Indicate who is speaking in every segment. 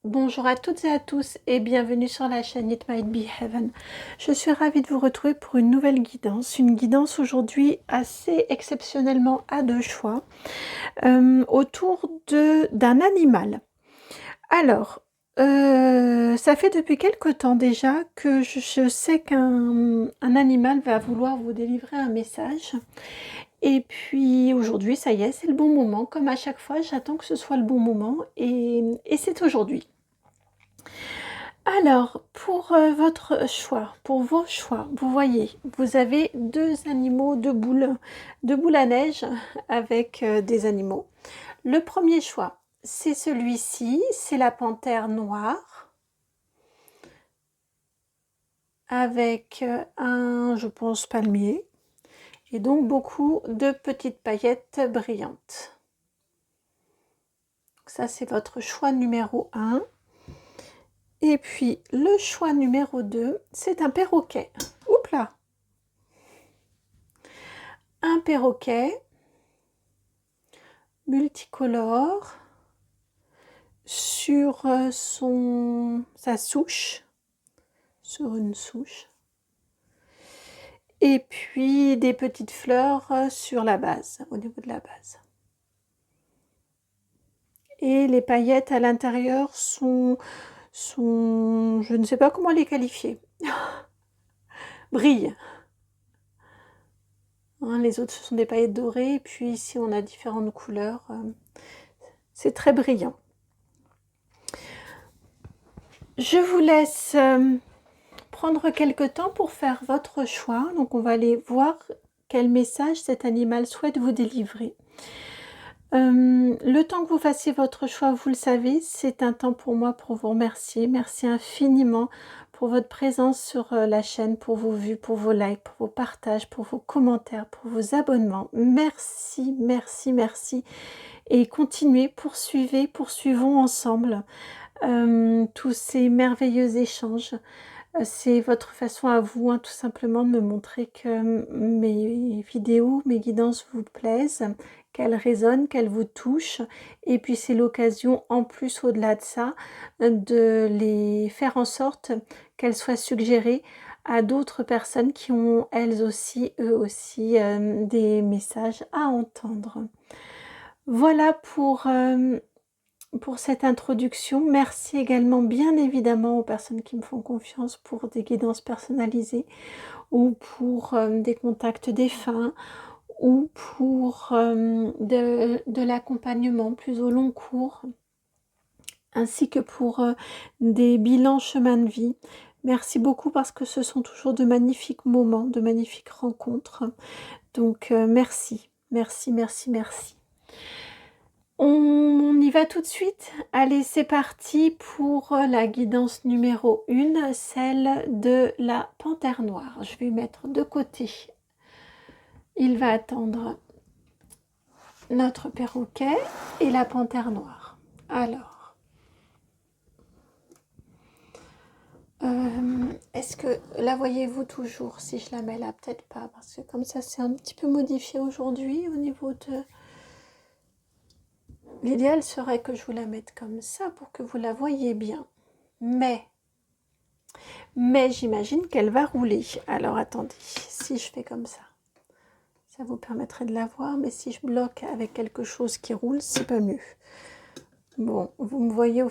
Speaker 1: Bonjour à toutes et à tous et bienvenue sur la chaîne It Might Be Heaven. Je suis ravie de vous retrouver pour une nouvelle guidance. Une guidance aujourd'hui assez exceptionnellement à deux choix autour d'un animal. Alors, ça fait depuis quelque temps déjà que je sais qu'un animal va vouloir vous délivrer un message. Et puis aujourd'hui, ça y est, c'est le bon moment. Comme à chaque fois, j'attends que ce soit le bon moment et c'est aujourd'hui. Alors, pour votre choix, pour vos choix, vous voyez, vous avez deux animaux, deux boules à neige avec des animaux. Le premier choix, c'est celui-ci, c'est la panthère noire avec un, je pense, palmier et donc beaucoup de petites paillettes brillantes. Donc ça, c'est votre choix numéro 1. Et puis, le choix numéro 2, c'est un perroquet. Oups là! Un perroquet multicolore sur sa souche, sur une souche. Et puis des petites fleurs sur la base, au niveau de la base. Et les paillettes à l'intérieur sont, je ne sais pas comment les qualifier, brillent. Hein, les autres, ce sont des paillettes dorées, et puis ici, on a différentes couleurs. C'est très brillant. Je vous laisse prendre quelques temps pour faire votre choix. Donc, on va aller voir quel message cet animal souhaite vous délivrer. Le temps que vous fassiez votre choix, vous le savez, c'est un temps pour moi pour vous remercier. Merci infiniment pour votre présence sur la chaîne, pour vos vues, pour vos likes, pour vos partages, pour vos commentaires, pour vos abonnements. Merci, merci, merci. Et continuez, poursuivons ensemble tous ces merveilleux échanges. C'est votre façon à vous, hein, tout simplement, de me montrer que mes vidéos, mes guidances vous plaisent, qu'elles résonnent, qu'elles vous touchent. Et puis c'est l'occasion, en plus, au-delà de ça, de les faire en sorte qu'elles soient suggérées à d'autres personnes qui ont, elles aussi, eux aussi, des messages à entendre. Voilà pour cette introduction. Merci également bien évidemment aux personnes qui me font confiance pour des guidances personnalisées ou pour des contacts défunts ou pour de l'accompagnement plus au long cours ainsi que pour des bilans chemin de vie. Merci beaucoup parce que ce sont toujours de magnifiques moments, de magnifiques rencontres. Donc merci, merci, merci, merci. On y va tout de suite. Allez, c'est parti pour la guidance numéro 1, celle de la panthère noire. Je vais mettre de côté. Il va attendre notre perroquet et la panthère noire. Alors, est-ce que la voyez-vous toujours si je la mets là? Peut-être pas, parce que comme ça, c'est un petit peu modifié aujourd'hui au niveau de... L'idéal serait que je vous la mette comme ça pour que vous la voyez bien. Mais j'imagine qu'elle va rouler. Alors attendez, si je fais comme ça vous permettrait de la voir, mais si je bloque avec quelque chose qui roule, c'est pas mieux. Bon, vous me voyez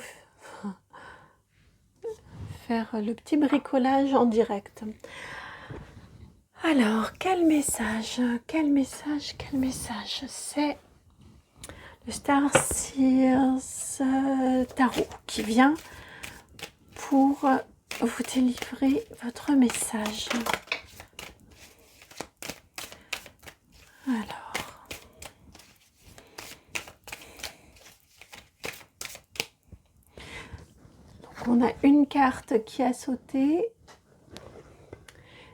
Speaker 1: faire le petit bricolage en direct. Alors, quel message? C'est le Star Seers Tarot qui vient pour vous délivrer votre message. Alors, donc on a une carte qui a sauté,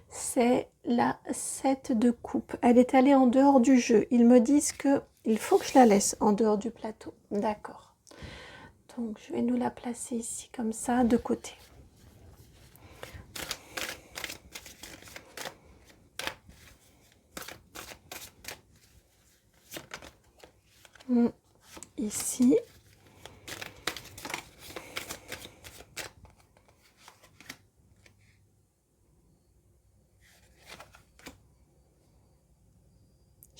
Speaker 1: c'est la 7 de coupe. Elle est allée en dehors du jeu. Ils me disent que il faut que je la laisse en dehors du plateau. D'accord. Donc je vais nous la placer ici comme ça, de côté. Ici.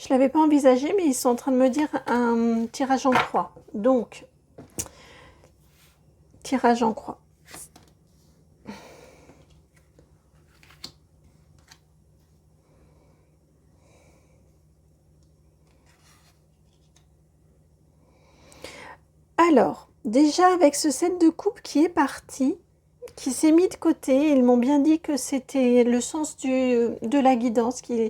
Speaker 1: je ne l'avais pas envisagé, mais ils sont en train de me dire un tirage en croix. Donc, tirage en croix. Alors, déjà avec ce 7 de coupe qui est parti, qui s'est mis de côté, ils m'ont bien dit que c'était le sens de la guidance, qu'il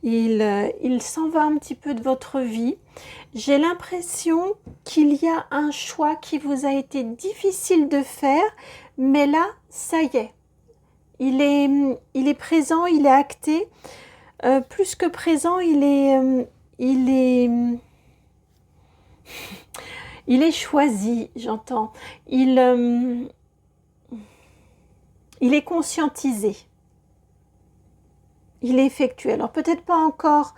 Speaker 1: il s'en va un petit peu de votre vie. J'ai l'impression qu'il y a un choix qui vous a été difficile de faire, mais là, ça y est. Il est présent, il est acté. Plus que présent, il est choisi, j'entends. Il est conscientisé. Il est effectué. Alors peut-être pas encore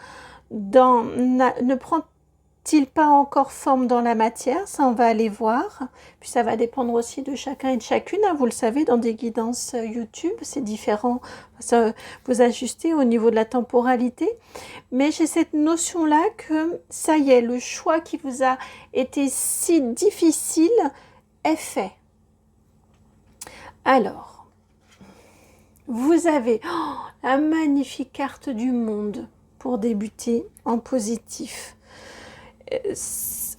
Speaker 1: ne prend-il pas encore forme dans la matière, ça on va aller voir. Puis ça va dépendre aussi de chacun et de chacune, hein. Vous le savez, dans des guidances YouTube, c'est différent. Ça, vous ajustez au niveau de la temporalité. Mais j'ai cette notion-là que ça y est, le choix qui vous a été si difficile est fait. Alors, vous avez la magnifique carte du monde pour débuter en positif.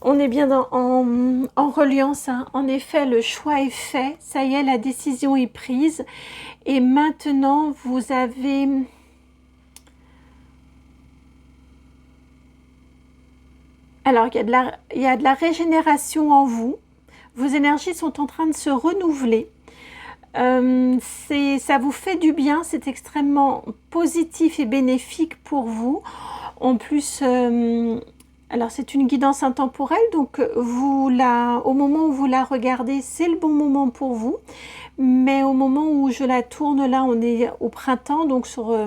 Speaker 1: On est bien en reliance, hein. En effet, le choix est fait, ça y est, la décision est prise. Et maintenant, vous avez... Alors, il y a de la régénération en vous. Vos énergies sont en train de se renouveler. Ça vous fait du bien, c'est extrêmement positif et bénéfique pour vous. En plus, alors c'est une guidance intemporelle, donc au moment où vous la regardez, c'est le bon moment pour vous. Mais au moment où je la tourne, là, on est au printemps, donc sur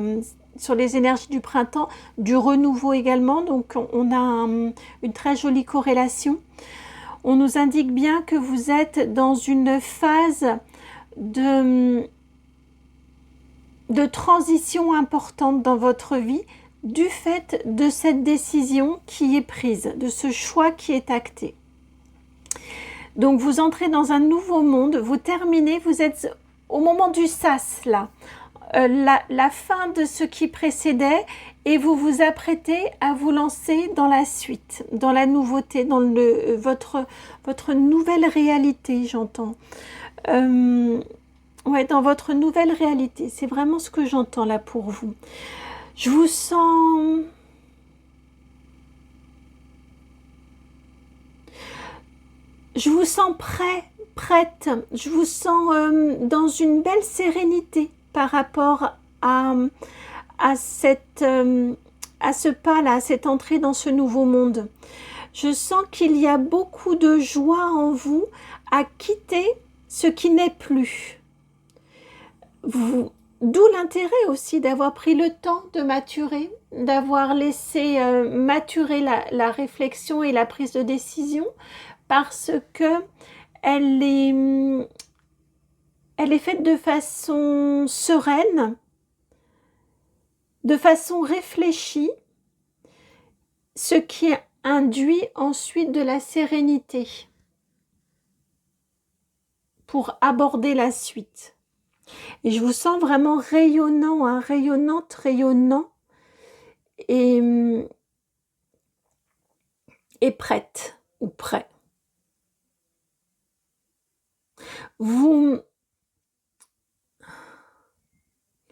Speaker 1: les énergies du printemps, du renouveau également. Donc on a une très jolie corrélation. On nous indique bien que vous êtes dans une phase de transition importante dans votre vie du fait de cette décision qui est prise, de ce choix qui est acté. Donc vous entrez dans un nouveau monde, vous terminez, vous êtes au moment du sas là, la fin de ce qui précédait et vous vous apprêtez à vous lancer dans la suite, dans la nouveauté, dans votre nouvelle réalité, j'entends. Ouais, dans votre nouvelle réalité, c'est vraiment ce que j'entends là pour vous. Je vous sens... Je vous sens prête, je vous sens dans une belle sérénité par rapport à ce pas-là, à cette entrée dans ce nouveau monde. Je sens qu'il y a beaucoup de joie en vous à quitter ce qui n'est plus. D'où l'intérêt aussi d'avoir pris le temps de maturer, d'avoir laissé maturer la réflexion et la prise de décision, parce que elle est faite de façon sereine, de façon réfléchie, ce qui induit ensuite de la sérénité pour aborder la suite. Et je vous sens vraiment rayonnant, hein, rayonnant et prête ou prêt. Il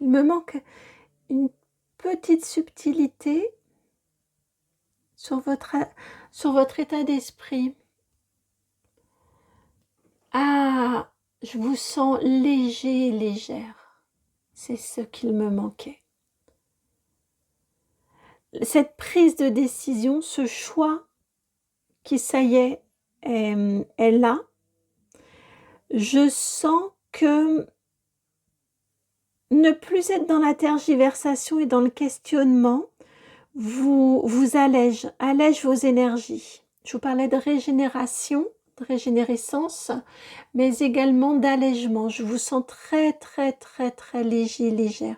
Speaker 1: me manque une petite subtilité sur votre état d'esprit. Ah, je vous sens léger et légère. C'est ce qu'il me manquait. Cette prise de décision, ce choix qui, ça y est là, je sens que ne plus être dans la tergiversation et dans le questionnement vous allège vos énergies. Je vous parlais de régénération, de régénérescence, mais également d'allègement. Je vous sens très, très, très, très léger, légère.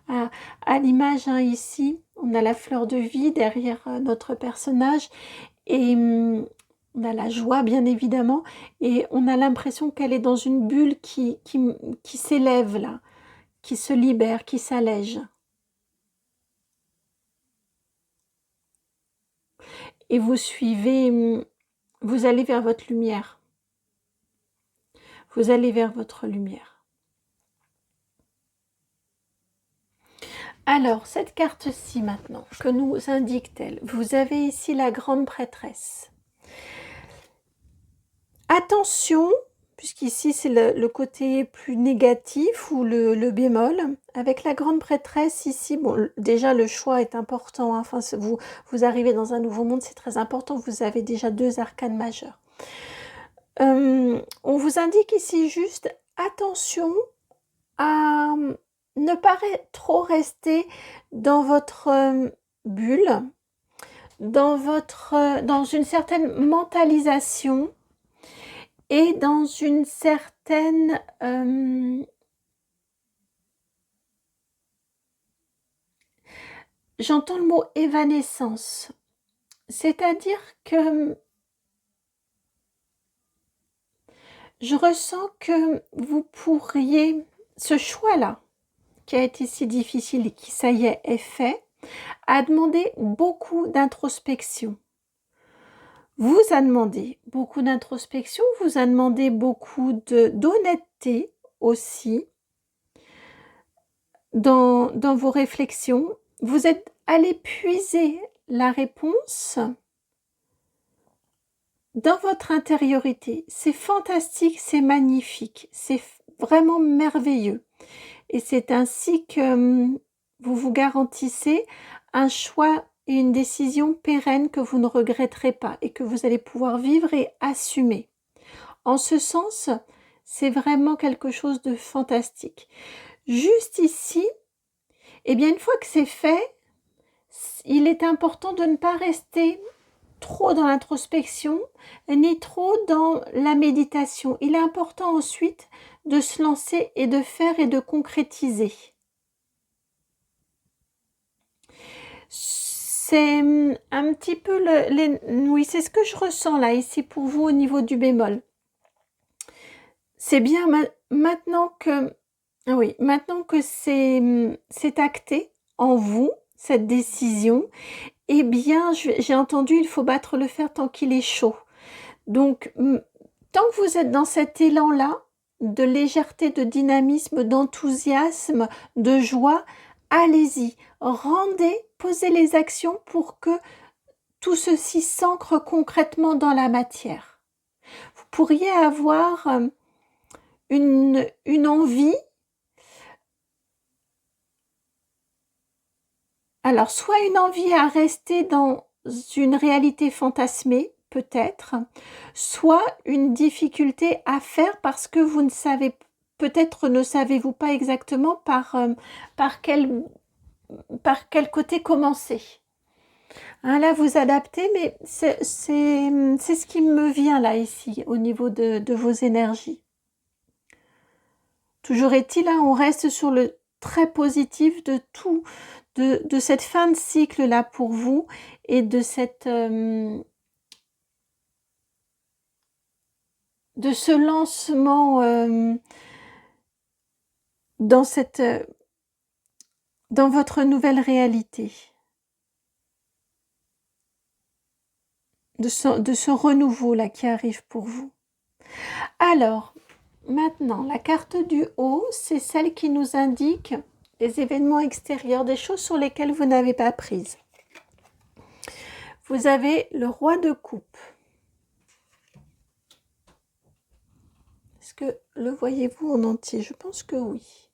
Speaker 1: À l'image, hein, ici, on a la fleur de vie derrière notre personnage et on a la joie, bien évidemment, et on a l'impression qu'elle est dans une bulle qui s'élève là, qui se libère, qui s'allège. Et vous suivez, vous allez vers votre lumière. Vous allez vers votre lumière. Alors, cette carte-ci maintenant, que nous indique-t-elle? Vous avez ici la grande prêtresse. Attention, puisqu'ici c'est le côté plus négatif ou le bémol. Avec la grande prêtresse ici, bon, déjà le choix est important. Hein, enfin, vous arrivez dans un nouveau monde, c'est très important. Vous avez déjà 2 arcanes majeurs. On vous indique ici juste attention à ne pas trop rester dans votre bulle, dans une certaine mentalisation et dans une certaine j'entends le mot évanescence, c'est-à-dire que je ressens que vous pourriez, ce choix-là, qui a été si difficile et qui, ça y est fait, a demandé beaucoup d'introspection. Vous a demandé beaucoup d'introspection, vous a demandé beaucoup d'honnêteté aussi dans vos réflexions. Vous êtes allé puiser la réponse dans votre intériorité. C'est fantastique, c'est magnifique, c'est vraiment merveilleux. Et c'est ainsi que vous vous garantissez un choix et une décision pérenne que vous ne regretterez pas et que vous allez pouvoir vivre et assumer. En ce sens, c'est vraiment quelque chose de fantastique. Juste ici, eh bien, une fois que c'est fait, il est important de ne pas rester trop dans l'introspection, ni trop dans la méditation. Il est important ensuite de se lancer et de faire et de concrétiser. C'est un petit peu oui, c'est ce que je ressens là, ici pour vous au niveau du bémol. C'est bien maintenant que, oui, maintenant que c'est acté en vous, cette décision, eh bien, j'ai entendu, il faut battre le fer tant qu'il est chaud. Donc, tant que vous êtes dans cet élan-là, de légèreté, de dynamisme, d'enthousiasme, de joie, allez-y, rendez, posez les actions pour que tout ceci s'ancre concrètement dans la matière. Vous pourriez avoir une envie, alors soit une envie à rester dans une réalité fantasmée, peut-être, soit une difficulté à faire parce que vous ne savez, peut-être ne savez-vous pas exactement par quel côté commencer. Hein, là, vous adaptez, mais c'est ce qui me vient là, ici, au niveau de vos énergies. Toujours est-il, hein, on reste sur le très positif de tout, de cette fin de cycle là pour vous et de cette de ce lancement dans votre nouvelle réalité, de ce renouveau là qui arrive pour vous. Alors, maintenant, la carte du haut, c'est celle qui nous indique les événements extérieurs, des choses sur lesquelles vous n'avez pas prise. Vous avez le roi de coupe. Est-ce que le voyez-vous en entier? Je pense que oui.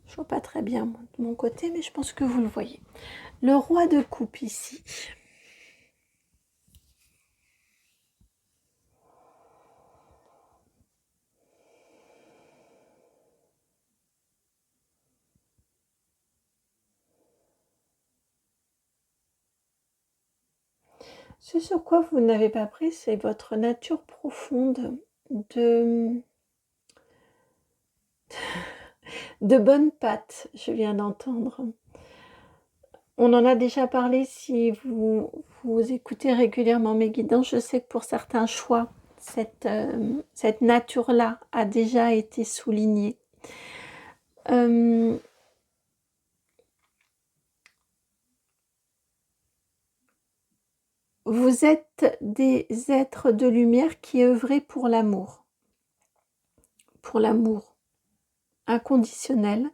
Speaker 1: Je ne vois pas très bien de mon côté, mais je pense que vous le voyez. Le roi de coupe ici. Ce sur quoi vous n'avez pas pris, c'est votre nature profonde de bonnes pâtes, je viens d'entendre. On en a déjà parlé si vous écoutez régulièrement mes guidances. Je sais que pour certains choix, cette nature-là a déjà été soulignée. Vous êtes des êtres de lumière qui œuvrez pour l'amour inconditionnel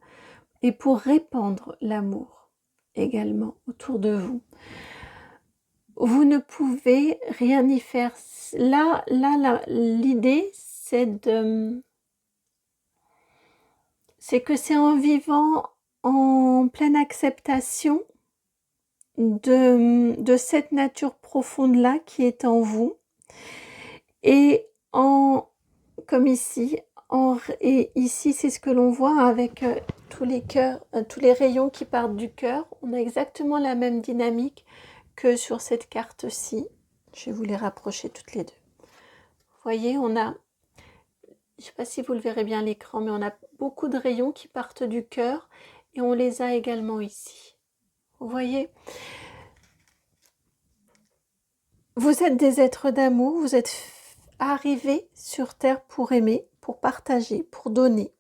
Speaker 1: et pour répandre l'amour également autour de vous. Vous ne pouvez rien y faire. Là, l'idée, c'est que c'est en vivant en pleine acceptation de cette nature profonde-là qui est en vous et comme ici, et ici c'est ce que l'on voit avec tous les cœurs, tous les rayons qui partent du cœur. On a exactement la même dynamique que sur cette carte-ci. Je vais vous les rapprocher toutes les deux. Vous voyez, on a, je ne sais pas si vous le verrez bien à l'écran, mais on a beaucoup de rayons qui partent du cœur et on les a également ici. Vous voyez, vous êtes des êtres d'amour, vous êtes arrivés sur Terre pour aimer, pour partager, pour donner.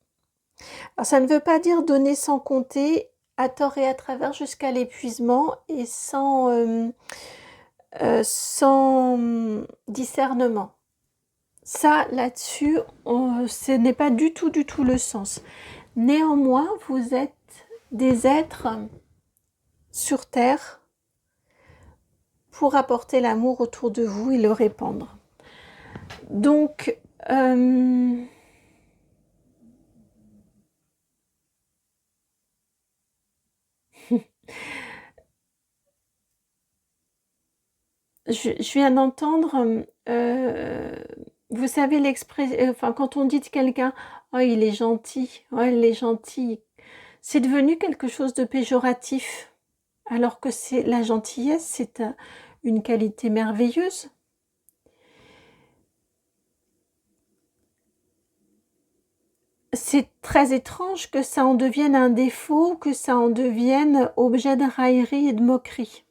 Speaker 1: Alors ça ne veut pas dire donner sans compter, à tort et à travers, jusqu'à l'épuisement et sans discernement. Ça, là-dessus, ce n'est pas du tout le sens. Néanmoins, vous êtes des êtres sur Terre pour apporter l'amour autour de vous et le répandre. Donc, je viens d'entendre, vous savez l'expression, enfin quand on dit de quelqu'un « Oh, il est gentil, oh, elle est gentille », c'est devenu quelque chose de péjoratif, alors que la gentillesse, c'est une qualité merveilleuse. C'est très étrange que ça en devienne un défaut, que ça en devienne objet de raillerie et de moquerie.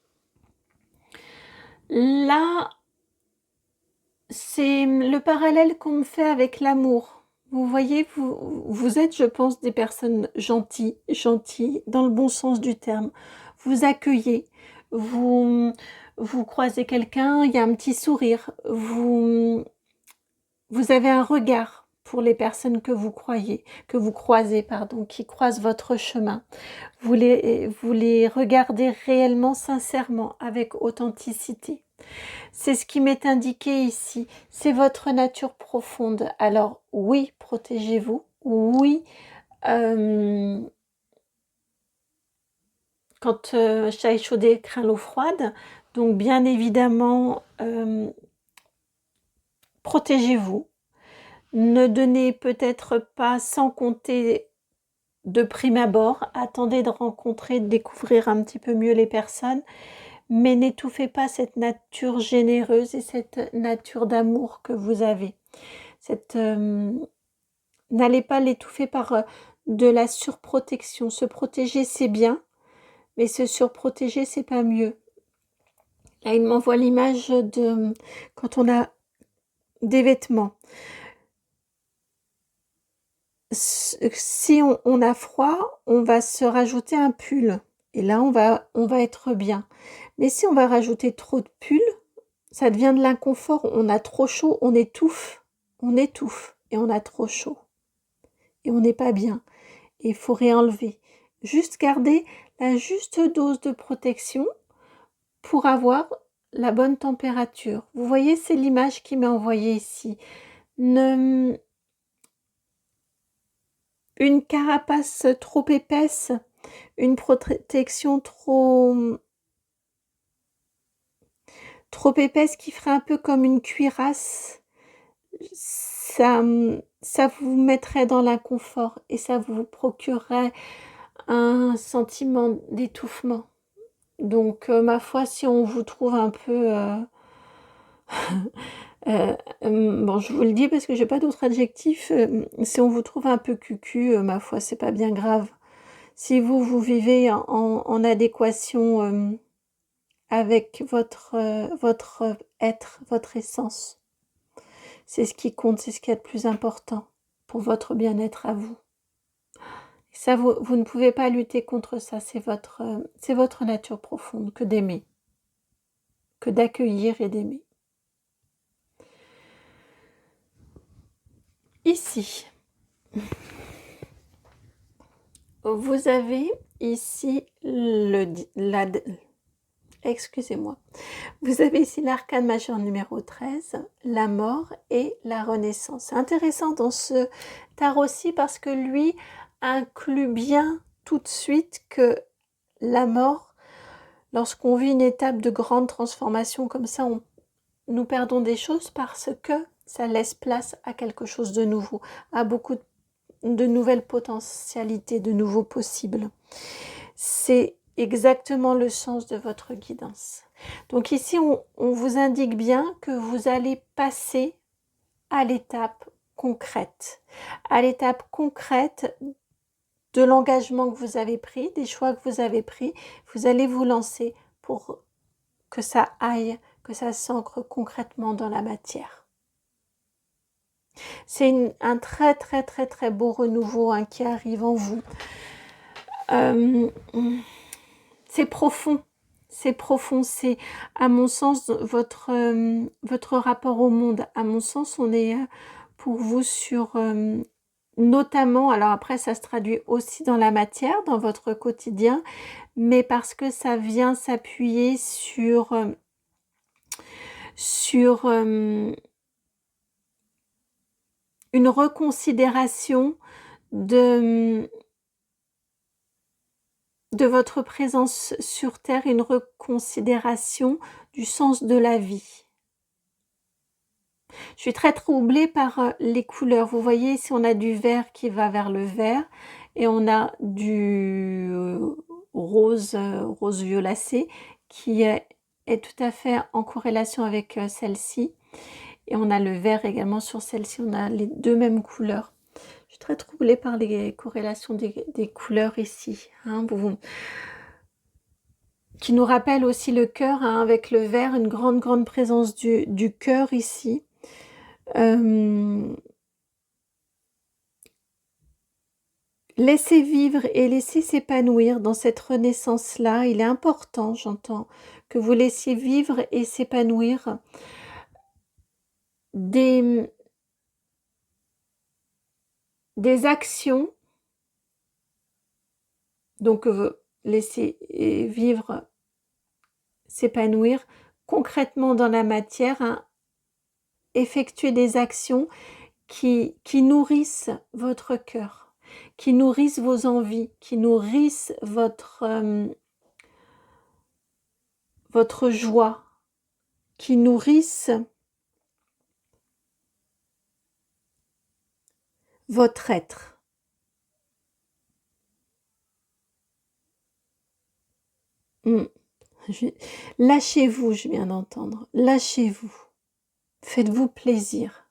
Speaker 1: Là, c'est le parallèle qu'on me fait avec l'amour. Vous voyez, vous êtes, je pense, des personnes gentilles, dans le bon sens du terme. Vous accueillez, vous croisez quelqu'un, il y a un petit sourire, vous avez un regard pour les personnes que vous croisez, qui croisent votre chemin. Vous les regardez réellement, sincèrement, avec authenticité. C'est ce qui m'est indiqué ici. C'est votre nature profonde. Alors oui, protégez-vous. Oui, quand chat échaudé craint l'eau froide. Donc bien évidemment, protégez-vous. Ne donnez peut-être pas sans compter de prime abord. Attendez de rencontrer, de découvrir un petit peu mieux les personnes. Mais n'étouffez pas cette nature généreuse et cette nature d'amour que vous avez. N'allez pas l'étouffer par de la surprotection. Se protéger, c'est bien, mais se surprotéger, c'est pas mieux. Là, il m'envoie l'image de quand on a des vêtements. Si on a froid, on va se rajouter un pull. Et là, on va être bien. Mais si on va rajouter trop de pull, ça devient de l'inconfort. On a trop chaud, on étouffe. Et on a trop chaud. Et on n'est pas bien. Et il faut réenlever. Juste garder la juste dose de protection pour avoir la bonne température. Vous voyez, c'est l'image qui m'est envoyée ici. Une carapace trop épaisse, une protection trop épaisse qui ferait un peu comme une cuirasse, ça vous mettrait dans l'inconfort et ça vous procurerait un sentiment d'étouffement. Donc ma foi, si on vous trouve un peu Bon, je vous le dis parce que j'ai pas d'autres adjectifs, si on vous trouve un peu cucu, ma foi, c'est pas bien grave. Si vous vivez en adéquation, avec votre être, votre essence, c'est ce qui compte, c'est ce qu'il y a de plus important pour votre bien-être à vous. Et ça, vous ne pouvez pas lutter contre ça, c'est votre nature profonde que d'aimer, que d'accueillir et d'aimer. Ici, vous avez ici excusez-moi. Vous avez ici l'arcane majeur numéro 13, la mort et la renaissance. C'est intéressant dans ce tarot-ci parce que lui inclut bien tout de suite que la mort, lorsqu'on vit une étape de grande transformation comme ça, nous perdons des choses parce que ça laisse place à quelque chose de nouveau, à beaucoup de nouvelles potentialités, de nouveaux possibles. C'est exactement le sens de votre guidance. Donc ici, on vous indique bien que vous allez passer à l'étape concrète. À l'étape concrète de l'engagement que vous avez pris, des choix que vous avez pris, vous allez vous lancer pour que ça aille, que ça s'ancre concrètement dans la matière. C'est un très très très très beau renouveau qui arrive en vous. C'est profond, c'est à mon sens votre rapport au monde. À mon sens, on est pour vous sur notamment, alors après ça se traduit aussi dans la matière, dans votre quotidien, mais parce que ça vient s'appuyer sur une reconsidération de votre présence sur Terre, une reconsidération du sens de la vie. Je suis très troublée par les couleurs. Vous voyez, ici on a du vert qui va vers le vert et on a du rose violacé qui est tout à fait en corrélation avec celle-ci. Et on a le vert également sur celle-ci. On a les deux mêmes couleurs. Je suis très troublée par les corrélations des couleurs ici. Qui nous rappelle aussi le cœur, avec le vert, une grande présence du cœur ici. Laissez vivre et laissez s'épanouir dans cette renaissance-là. Il est important, j'entends, que vous laissiez vivre et s'épanouir des actions, donc laissez vivre, s'épanouir concrètement dans la matière, effectuer des actions qui nourrissent votre cœur, qui nourrissent vos envies, qui nourrissent votre joie, qui nourrissent votre être. Lâchez-vous, je viens d'entendre. Lâchez-vous. Faites-vous plaisir.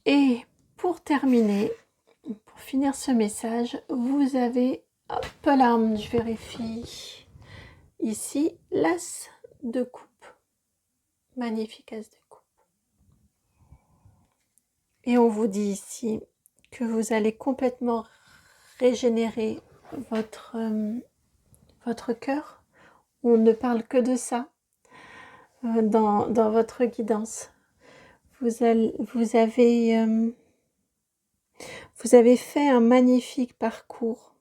Speaker 1: Et pour terminer, pour finir ce message, vous avez, hop là, je vérifie, ici, l'as de coupe. Magnifique as de coupe. Et on vous dit ici que vous allez complètement régénérer votre cœur. On ne parle que de ça dans votre guidance. Vous avez fait un magnifique parcours.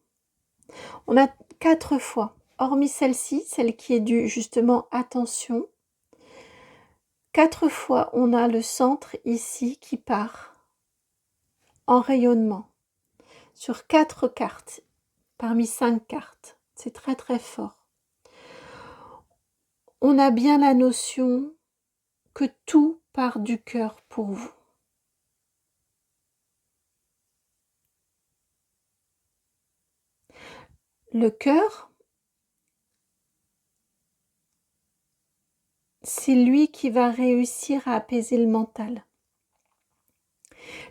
Speaker 1: On a 4 fois, hormis celle-ci, celle qui est due justement attention. 4 fois, on a le centre ici qui part en rayonnement sur 4 cartes parmi 5 cartes. C'est très très fort. On a bien la notion que tout part du cœur pour vous. Le cœur, c'est lui qui va réussir à apaiser le mental.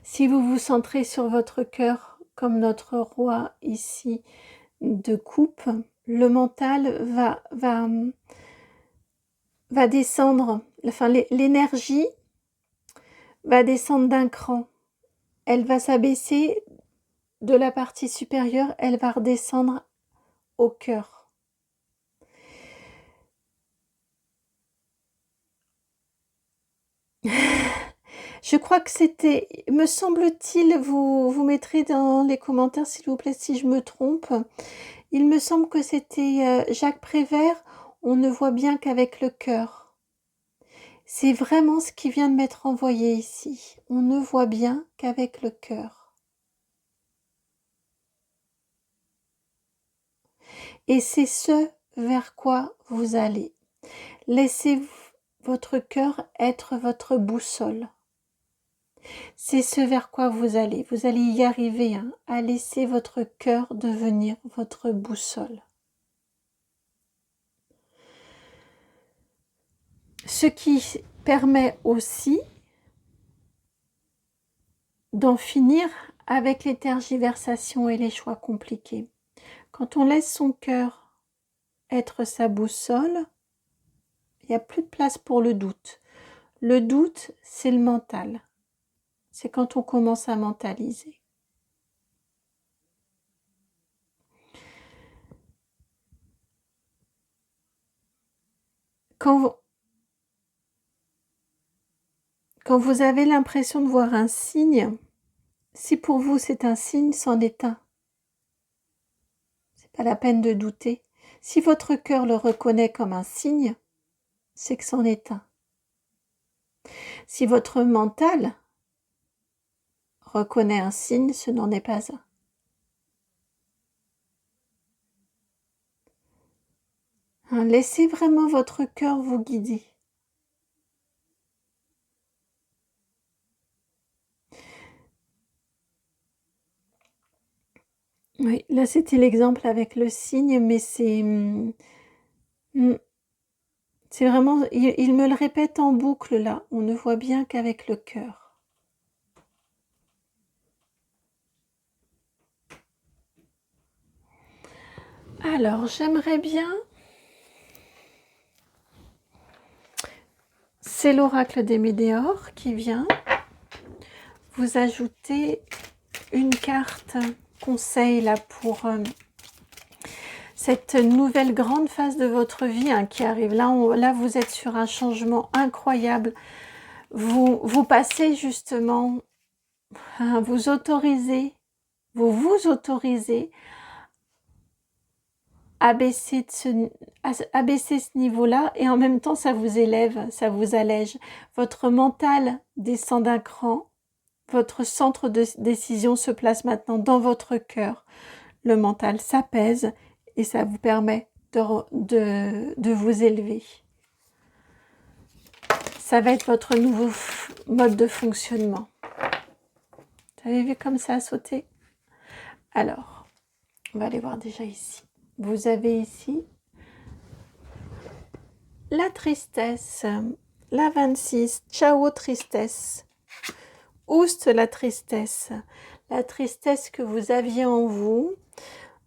Speaker 1: Si vous vous centrez sur votre cœur, comme notre roi ici de coupe, le mental va descendre, enfin l'énergie va descendre d'un cran. Elle va s'abaisser de la partie supérieure, elle va redescendre au cœur. Je crois que c'était, me semble-t-il, vous mettrez dans les commentaires s'il vous plaît si je me trompe, il me semble que c'était Jacques Prévert, on ne voit bien qu'avec le cœur. C'est vraiment ce qui vient de m'être envoyé ici, on ne voit bien qu'avec le cœur. Et c'est ce vers quoi vous allez. Laissez votre cœur être votre boussole. C'est ce vers quoi vous allez y arriver, hein, à laisser votre cœur devenir votre boussole. Ce qui permet aussi d'en finir avec les tergiversations et les choix compliqués. Quand on laisse son cœur être sa boussole, il n'y a plus de place pour le doute. Le doute, c'est le mental. C'est quand on commence à mentaliser. Quand vous avez l'impression de voir un signe, si pour vous c'est un signe, c'en est un. C'est pas la peine de douter. Si votre cœur le reconnaît comme un signe, c'est que c'en est un. Si votre mental reconnaît un signe, ce n'en est pas un. Hein, laissez vraiment votre cœur vous guider. Oui, là c'était l'exemple avec le signe, mais c'est vraiment, il me le répète en boucle là, on ne voit bien qu'avec le cœur. Alors, j'aimerais bien, c'est l'oracle des météores qui vient vous ajouter une carte conseil là pour cette nouvelle grande phase de votre vie hein, qui arrive. Là, vous êtes sur un changement incroyable. Vous passez justement, hein, vous vous autorisez à baisser ce niveau-là et en même temps ça vous élève, ça vous allège. Votre mental descend d'un cran, votre centre de décision se place maintenant dans votre cœur. Le mental s'apaise et ça vous permet de vous élever. Ça va être votre nouveau mode de fonctionnement. Vous avez vu comme ça a sauté? Alors, on va aller voir déjà ici. Vous avez ici la tristesse, la 26, ciao tristesse, ouste la tristesse que vous aviez en vous.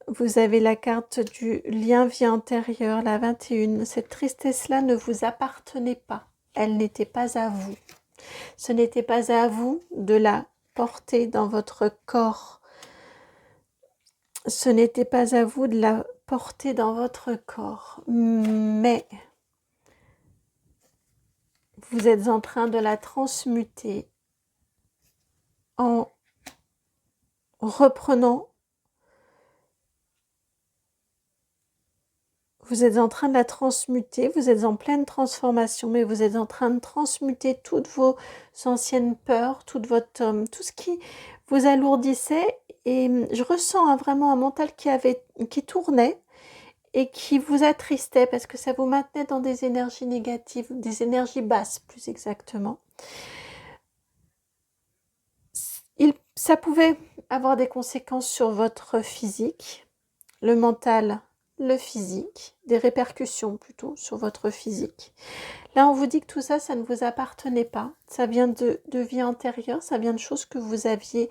Speaker 1: Vous avez la carte du lien vie intérieur, la 21. Cette tristesse-là ne vous appartenait pas. Elle n'était pas à vous. Ce n'était pas à vous de la porter dans votre corps. Ce n'était pas à vous de la porter dans votre corps. Mais vous êtes en train de la transmuter en reprenant. Vous êtes en train de la transmuter, vous êtes en pleine transformation, mais vous êtes en train de transmuter toutes vos anciennes peurs, tout ce qui vous alourdissait. Et je ressens vraiment un mental qui tournait et qui vous attristait parce que ça vous maintenait dans des énergies négatives, des énergies basses plus exactement. Ça pouvait avoir des conséquences sur votre physique. Le mental le physique, des répercussions plutôt sur votre physique. Là, on vous dit que tout ça, ça ne vous appartenait pas. Ça vient de vie antérieure, ça vient de choses que vous aviez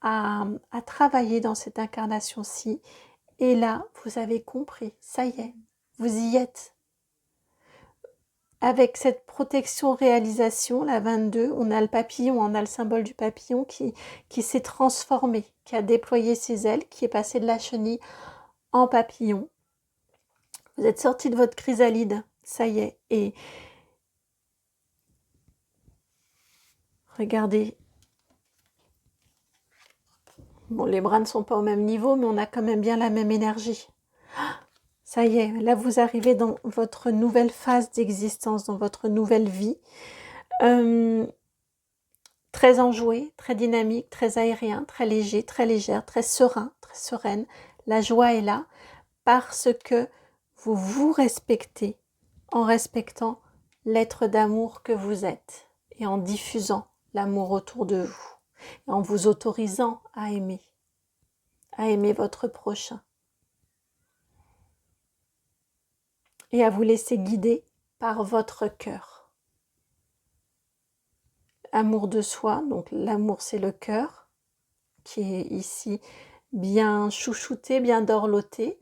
Speaker 1: à travailler dans cette incarnation-ci. Et là, vous avez compris, ça y est, vous y êtes. Avec cette protection réalisation, la 22, on a le papillon, on a le symbole du papillon qui s'est transformé, qui a déployé ses ailes, qui est passé de la chenille en papillon. Vous êtes sorti de votre chrysalide, ça y est. Et regardez, bon, les bras ne sont pas au même niveau, mais on a quand même bien la même énergie. Ça y est, là vous arrivez dans votre nouvelle phase d'existence, dans votre nouvelle vie. Très enjoué, très dynamique, très aérien, très léger, très légère, très serein, très sereine. La joie est là parce que vous vous respectez en respectant l'être d'amour que vous êtes et en diffusant l'amour autour de vous et en vous autorisant à aimer votre prochain et à vous laisser guider par votre cœur. Amour de soi, donc l'amour c'est le cœur qui est ici bien chouchouté, bien dorloté.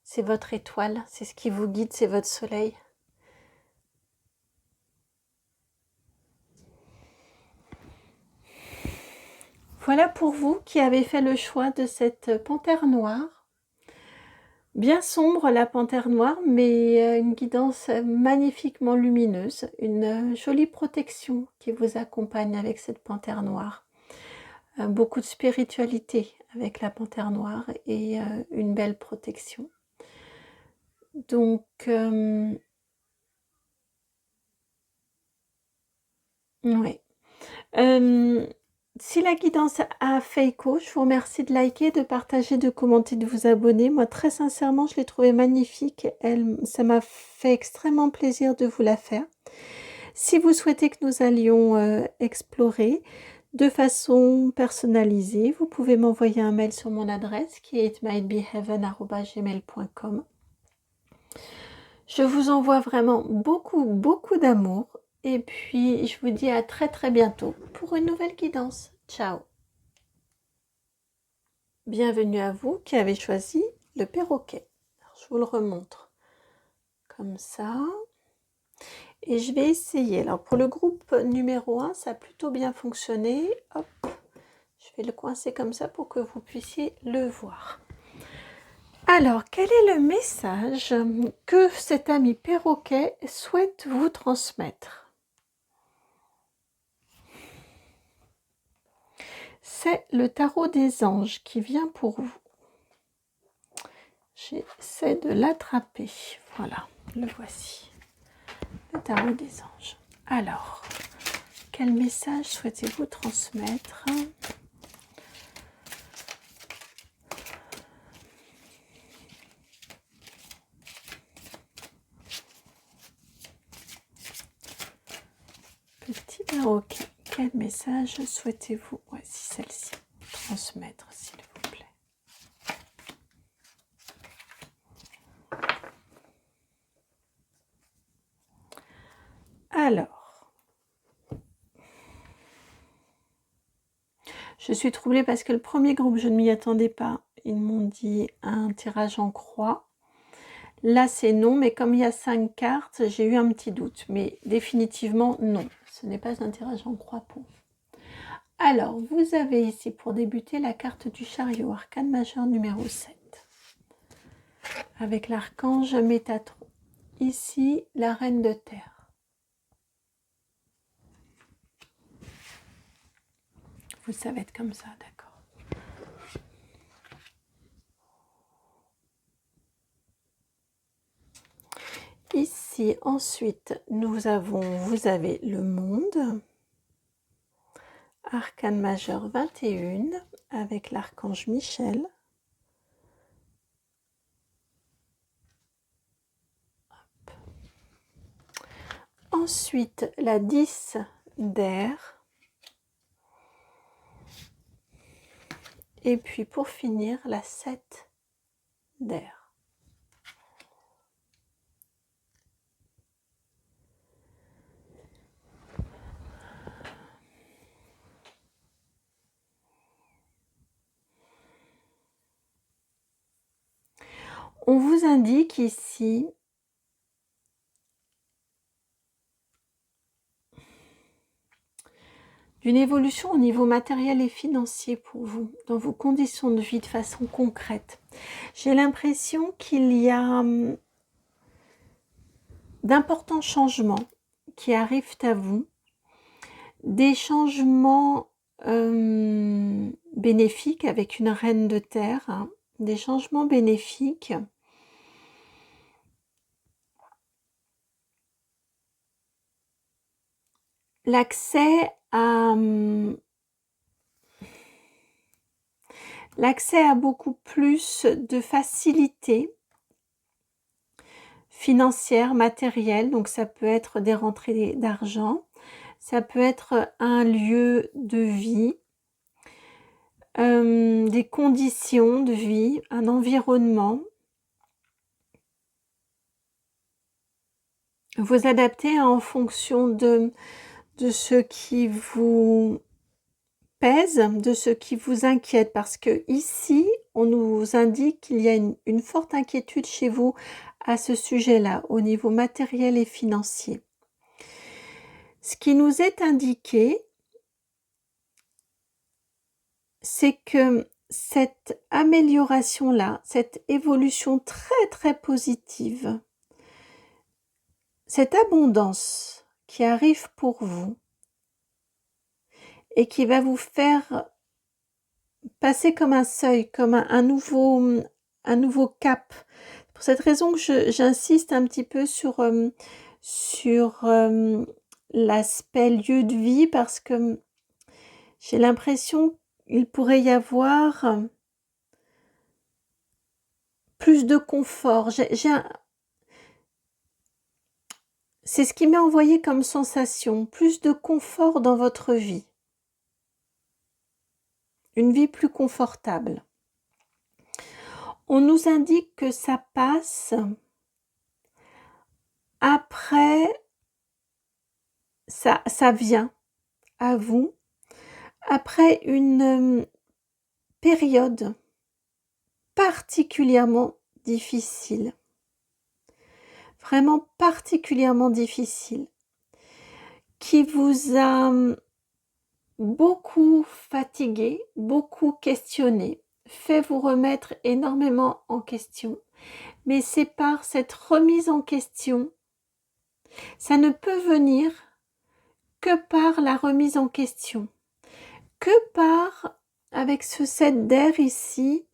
Speaker 1: C'est votre étoile, c'est ce qui vous guide, c'est votre soleil. Voilà pour vous qui avez fait le choix de cette panthère noire. Bien sombre la panthère noire, mais une guidance magnifiquement lumineuse, une jolie protection qui vous accompagne avec cette panthère noire. Beaucoup de spiritualité avec la panthère noire et une belle protection. Donc, oui. Si la guidance a fait écho, je vous remercie de liker, de partager, de commenter, de vous abonner. Moi, très sincèrement, je l'ai trouvée magnifique. Ça m'a fait extrêmement plaisir de vous la faire. Si vous souhaitez que nous allions explorer de façon personnalisée, vous pouvez m'envoyer un mail sur mon adresse qui est itmightbeheaven@gmail.com. Je vous envoie vraiment beaucoup d'amour. Et puis, je vous dis à très bientôt pour une nouvelle guidance. Ciao. Bienvenue à vous qui avez choisi le perroquet. Alors, je vous le remontre comme ça. Et je vais essayer. Alors, pour le groupe numéro 1, ça a plutôt bien fonctionné. Hop, je vais le coincer comme ça pour que vous puissiez le voir. Alors, quel est le message que cet ami perroquet souhaite vous transmettre ? C'est le tarot des anges qui vient pour vous. J'essaie de l'attraper. Voilà, le voici. Le tarot des anges. Alors, quel message souhaitez-vous transmettre ? Petit perroquet, quel message souhaitez-vous, voici celle-ci, transmettre, s'il vous plaît. Alors, je suis troublée parce que le premier groupe, je ne m'y attendais pas. Ils m'ont dit un tirage en croix. Là, c'est non, mais comme il y a 5 cartes, j'ai eu un petit doute. Mais définitivement, non. Ce n'est pas un tirage en croix pour vous. Alors, vous avez ici, pour débuter, la carte du chariot, arcane majeur numéro 7. Avec l'archange Métatron. Ici, la reine de terre. Vous savez être comme ça, d'accord. Ici, ensuite, vous avez le monde, arcane majeur 21, avec l'archange Michel. Hop. Ensuite, la 10 d'air. Et puis, pour finir, la 7 d'air. On vous indique ici d'une évolution au niveau matériel et financier pour vous, dans vos conditions de vie de façon concrète. J'ai l'impression qu'il y a d'importants changements qui arrivent à vous, des changements bénéfiques avec une reine de terre, hein, des changements bénéfiques. L'accès à beaucoup plus de facilité financière, matérielle, donc ça peut être des rentrées d'argent, ça peut être un lieu de vie, des conditions de vie, un environnement. Vous adaptez en fonction de ce qui vous pèse, de ce qui vous inquiète, parce que ici, on nous indique qu'il y a une forte inquiétude chez vous à ce sujet-là, au niveau matériel et financier. Ce qui nous est indiqué, c'est que cette amélioration-là, cette évolution très très positive, cette abondance qui arrive pour vous et qui va vous faire passer comme un seuil, comme un nouveau cap. C'est pour cette raison que j'insiste un petit peu sur l'aspect lieu de vie, parce que j'ai l'impression qu'il pourrait y avoir plus de confort. C'est ce qui m'est envoyé comme sensation, plus de confort dans votre vie. Une vie plus confortable. On nous indique que ça passe après, ça vient à vous, après une période particulièrement difficile. Vraiment particulièrement difficile. Qui vous a beaucoup fatigué, beaucoup questionné, fait vous remettre énormément en question. Mais c'est par cette remise en question, ça ne peut venir que par la remise en question, que par, avec ce 7 d'air ici,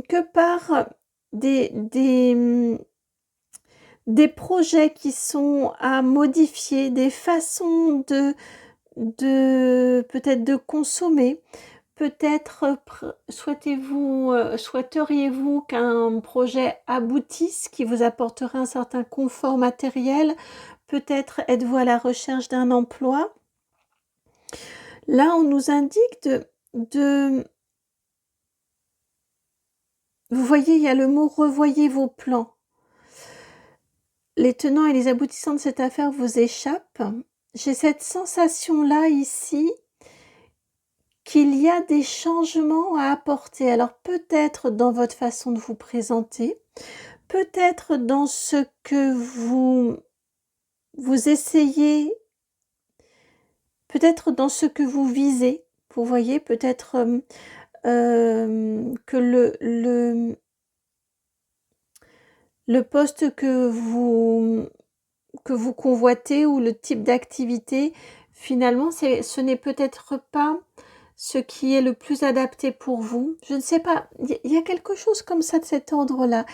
Speaker 1: que par des projets qui sont à modifier, des façons de peut-être de consommer, peut-être souhaiteriez-vous qu'un projet aboutisse, qui vous apporterait un certain confort matériel, peut-être êtes-vous à la recherche d'un emploi. Là, on nous indique vous voyez, il y a le mot « revoyez vos plans ». Les tenants et les aboutissants de cette affaire vous échappent. J'ai cette sensation-là ici qu'il y a des changements à apporter. Alors peut-être dans votre façon de vous présenter, peut-être dans ce que vous essayez, peut-être dans ce que vous visez. Vous voyez, peut-être que le poste que vous convoitez, ou le type d'activité, finalement, ce n'est peut-être pas ce qui est le plus adapté pour vous. Je ne sais pas, il y a quelque chose comme ça de cet ordre-là.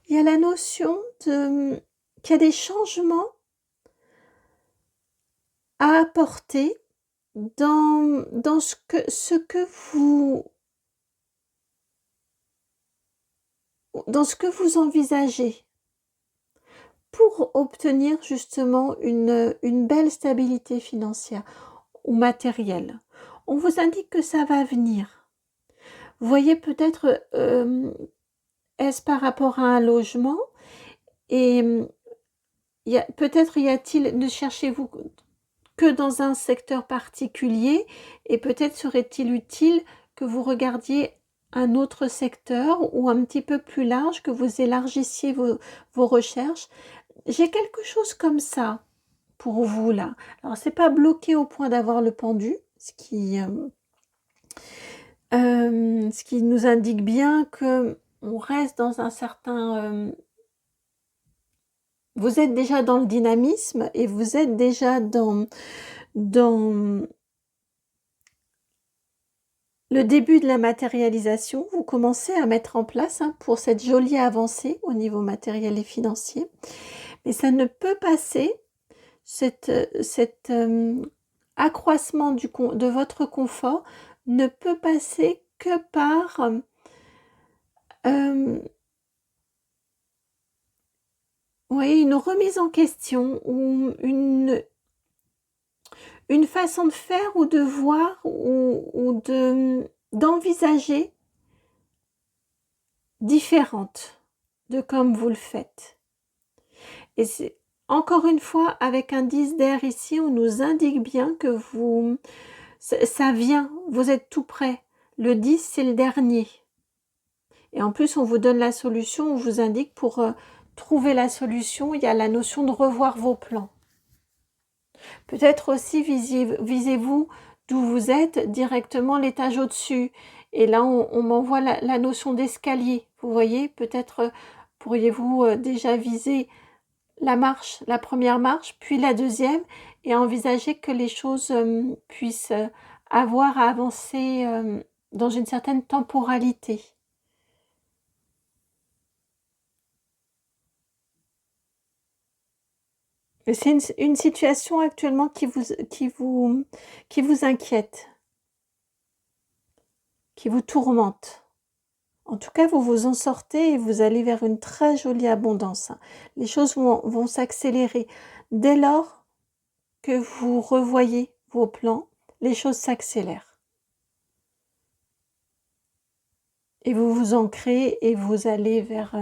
Speaker 1: Il y a la notion qu'il y a des changements à apporter dans ce que vous envisagez, pour obtenir justement une belle stabilité financière ou matérielle. On vous indique que ça va venir. Vous voyez, peut-être est-ce par rapport à un logement, et peut-être ne cherchez-vous que dans un secteur particulier et peut-être serait-il utile que vous regardiez un autre secteur ou un petit peu plus large, que vous élargissiez vos recherches. J'ai quelque chose comme ça pour vous là. Alors c'est pas bloqué au point d'avoir le pendu, ce qui nous indique bien que on reste dans un certain... vous êtes déjà dans le dynamisme et vous êtes déjà dans le début de la matérialisation. Vous commencez à mettre en place pour cette jolie avancée au niveau matériel et financier. Mais ça ne peut passer, cet accroissement de votre confort ne peut passer que par oui, une remise en question ou une façon de faire ou de voir ou d'envisager différente de comme vous le faites. Et c'est encore une fois avec un 10 d'air ici, on nous indique bien que ça vient, vous êtes tout prêt. Le 10, c'est le dernier. Et en plus, on vous donne la solution, on vous indique pour trouver la solution, il y a la notion de revoir vos plans. Peut-être aussi visez-vous d'où vous êtes directement l'étage au-dessus. Et là, on m'envoie la notion d'escalier. Vous voyez, peut-être pourriez-vous déjà viser la première marche, puis la deuxième, et envisager que les choses puissent avoir à avancer dans une certaine temporalité. C'est une situation actuellement qui vous inquiète, qui vous tourmente. En tout cas, vous vous en sortez et vous allez vers une très jolie abondance. Les choses vont s'accélérer. Dès lors que vous revoyez vos plans, les choses s'accélèrent. Et vous vous ancrez et vous allez vers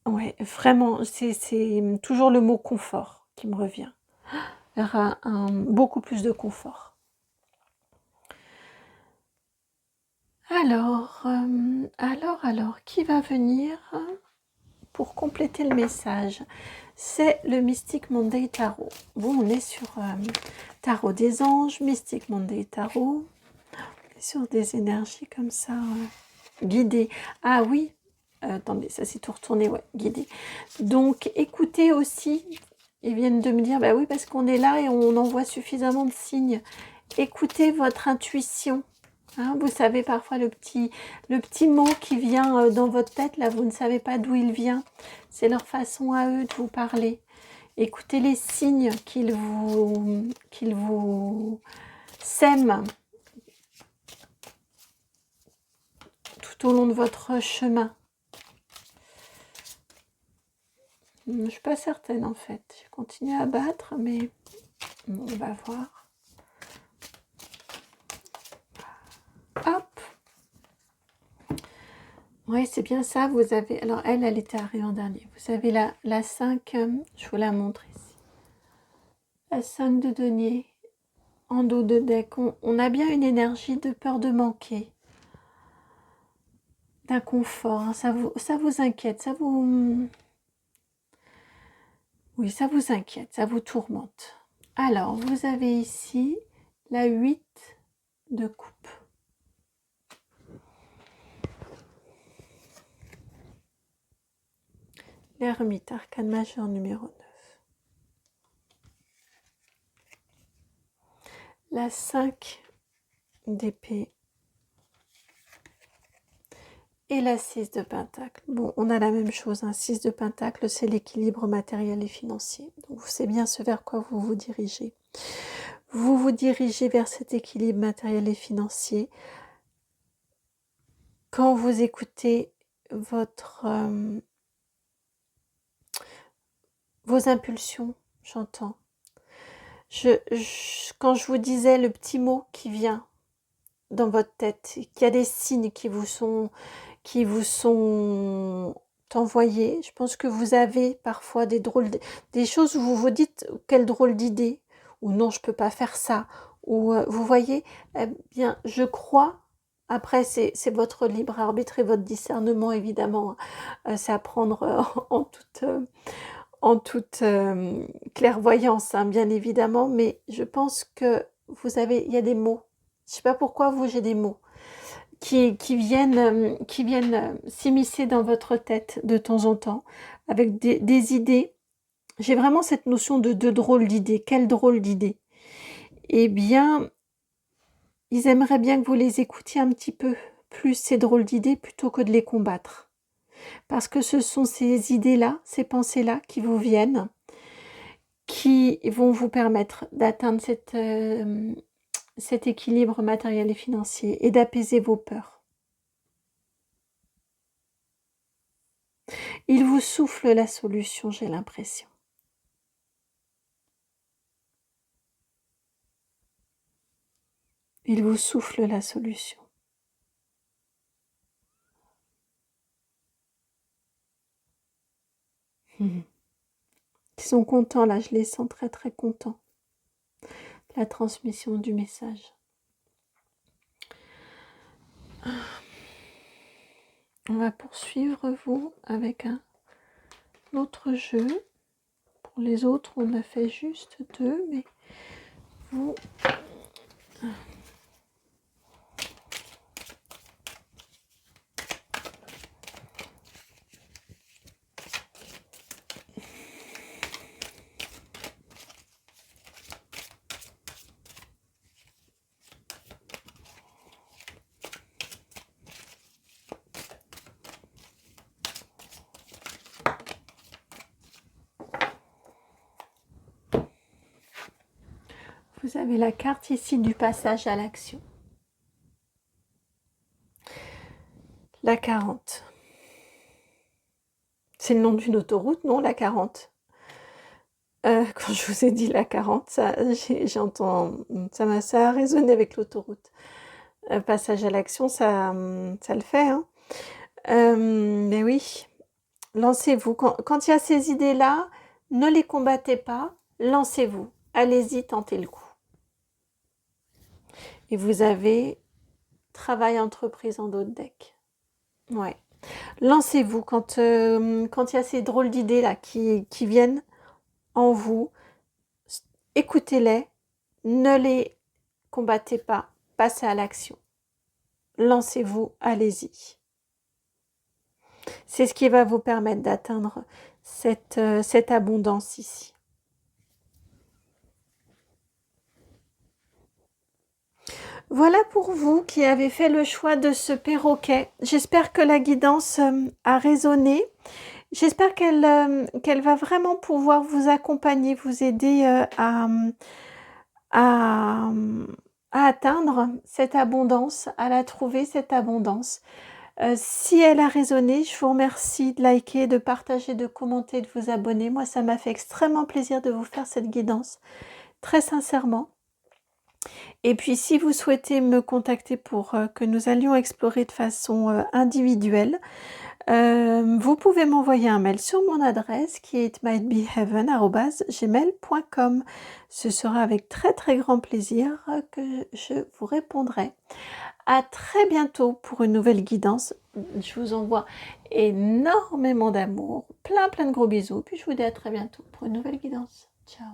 Speaker 1: ouais, vraiment, c'est toujours le mot confort qui me revient. Vers beaucoup plus de confort. Alors, qui va venir pour compléter le message? C'est le Mystic Monday Tarot. Bon, on est sur Tarot des anges, Mystic Monday Tarot. On est sur des énergies comme ça, guidées. Ah oui, attendez, ça s'est tout retourné, ouais, guidées. Donc, écoutez aussi, ils viennent de me dire, bah oui, parce qu'on est là et on envoie suffisamment de signes. Écoutez votre intuition. Hein, vous savez parfois le petit mot qui vient dans votre tête, là vous ne savez pas d'où il vient. C'est leur façon à eux de vous parler. Écoutez les signes qu'ils vous sèment tout au long de votre chemin. Je ne suis pas certaine en fait. Je continue à battre, mais on va voir. Hop. Oui, c'est bien ça. Vous avez... Alors, elle était arrivée en dernier. Vous avez la 5, je vous la montre ici. La 5 de denier en dos de deck. On a bien une énergie de peur de manquer. D'inconfort. Hein. Ça vous inquiète. Oui, ça vous inquiète. Ça vous tourmente. Alors, vous avez ici la 8 de coupe. L'ermite, arcane majeur numéro 9. La 5 d'épée. Et la 6 de pentacle. Bon, on a la même chose. 6 de pentacle, c'est l'équilibre matériel et financier. Donc, c'est bien ce vers quoi vous vous dirigez. Vous vous dirigez vers cet équilibre matériel et financier. Quand vous écoutez vos impulsions, j'entends. Quand je vous disais le petit mot qui vient dans votre tête, qu'il y a des signes qui vous sont t'envoyer. Je pense que vous avez parfois des choses où vous vous dites quelle drôle d'idée, ou non, je peux pas faire ça, ou vous voyez, eh bien, je crois. Après, c'est votre libre arbitre et votre discernement, évidemment. C'est à prendre en toute clairvoyance, hein, bien évidemment. Mais je pense que il y a des mots. Je sais pas pourquoi j'ai des mots qui viennent s'immiscer dans votre tête de temps en temps, avec des idées. J'ai vraiment cette notion de drôle d'idée. Quelle drôle d'idée! Eh bien, ils aimeraient bien que vous les écoutiez un petit peu plus, ces drôles d'idées, plutôt que de les combattre. Parce que ce sont ces idées-là, ces pensées-là qui vous viennent, qui vont vous permettre d'atteindre cet équilibre matériel et financier et d'apaiser vos peurs. Il vous souffle la solution, j'ai l'impression. Il vous souffle la solution. Ils sont contents, là, je les sens très très contents. La transmission du message. On va poursuivre, vous, avec un autre jeu. Pour les autres, on a fait juste 2, mais vous... Vous avez la carte ici du passage à l'action. La 40. C'est le nom d'une autoroute, non, la 40? Quand je vous ai dit la 40, ça a résonné avec l'autoroute. Passage à l'action, ça le fait, hein. Mais oui, lancez-vous. Quand il y a ces idées-là, ne les combattez pas, lancez-vous. Allez-y, tentez le coup. Et vous avez travail entreprise en dos de deck. Ouais. Lancez-vous quand il y a ces drôles d'idées là qui viennent en vous. Écoutez-les, ne les combattez pas, passez à l'action. Lancez-vous, allez-y. C'est ce qui va vous permettre d'atteindre cette abondance ici. Voilà pour vous qui avez fait le choix de ce perroquet. J'espère que la guidance a résonné. J'espère qu'elle va vraiment pouvoir vous accompagner, vous aider à atteindre cette abondance, à la trouver, cette abondance. Si elle a résonné, je vous remercie de liker, de partager, de commenter, de vous abonner. Moi, ça m'a fait extrêmement plaisir de vous faire cette guidance, très sincèrement. Et puis, si vous souhaitez me contacter pour que nous allions explorer de façon individuelle, vous pouvez m'envoyer un mail sur mon adresse qui est itmightbeheaven@gmail.com. Ce sera avec très très grand plaisir que je vous répondrai. À très bientôt pour une nouvelle guidance. Je vous envoie énormément d'amour, plein de gros bisous. Puis je vous dis à très bientôt pour une nouvelle guidance. Ciao.